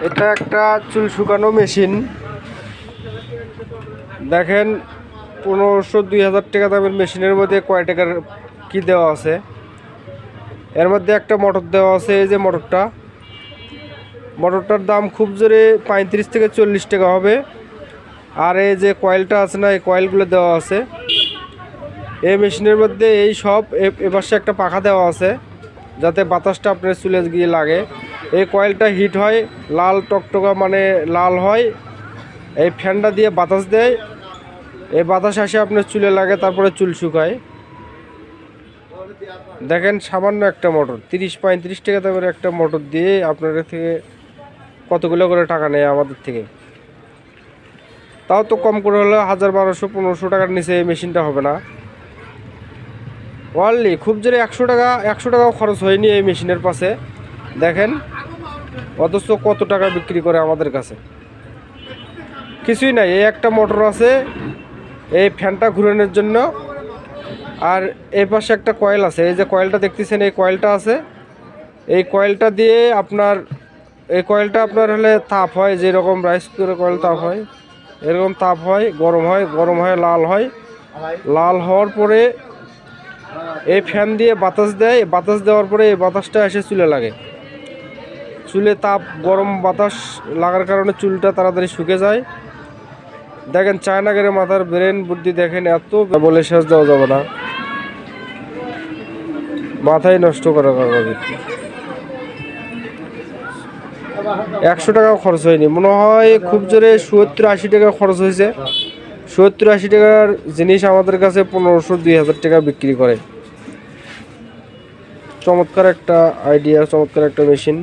এটা একটা চুল শুকানো মেশিন। দেখেন 1500-2000 টাকা দামের মেশিনের মধ্যে কয় টাকার কি দেওয়া আছে। এর মধ্যে একটা মোটর দেওয়া আছে, এই যে মোটরটার দাম খুব জোরে 35 থেকে 40 টাকা হবে। আর এই যে কয়েলটা আছে না, এই কয়েলগুলো দেওয়া আছে এই মেশিনের মধ্যে। এই সব এপাশে একটা পাখা দেওয়া আছে যাতে বাতাসটা আপনার চুলে গিয়ে লাগে। এই কয়েলটা হিট হয়, লাল টকটকা মানে লাল হয়। এই ফ্যানটা দিয়ে বাতাস দেয়, এই বাতাস আসে আপনার চুলে লাগে, তারপরে চুল শুকায়। দেখেন সামান্য একটা মোটর 30-35 টাকা দামের একটা মোটর দিয়ে আপনার থেকে কতগুলো করে টাকা নেয় আমাদের থেকে। তাও তো কম করে হলে 1000-1200-1500 টাকার নিচে এই মেশিনটা হবে না। ওয়ানলি খুব জোরে 100 টাকাও খরচ হয়নি এই মেশিনের পাশে। দেখেন অথচ কত টাকা বিক্রি করে আমাদের কাছে। কিছুই নাই, এই একটা মোটর আছে এই ফ্যানটা ঘুরানোর জন্য। আর এই পাশে একটা কয়েল আছে, এই যে কয়েলটা দেখতেছেন, এই কয়েলটা আছে। এই কয়েলটা দিয়ে এই কয়েলটা আপনার হলে তাপ হয়, যেরকম রাইস কুকারের কয়েল তাপ হয় এরকম তাপ হয়, গরম হয় লাল হয়। লাল হওয়ার পরে এই ফ্যান দিয়ে বাতাস দেয়, বাতাস দেওয়ার পরে এই বাতাসটা এসে চুলে লাগে। চুলে তাপ গরম বাতাস লাগার কারণে চুলটা তাড়াতাড়ি শুকে যায়। দেখেন চায়নাগের মাথার ব্রেন বুদ্ধি দেখেন, এত বলে শেষ দেওয়া যাবে না, মাথায় নষ্ট করার কারণে 100 টাকাও খরচ হয়নি, মনে হয় খুব জোরে 70-80 টাকা খরচ হয়েছে। 70-80 টাকার জিনিস আমাদের কাছে 1500-2000 টাকা বিক্রি করে। চমৎকার একটা আইডিয়া, চমৎকার একটা মেশিন।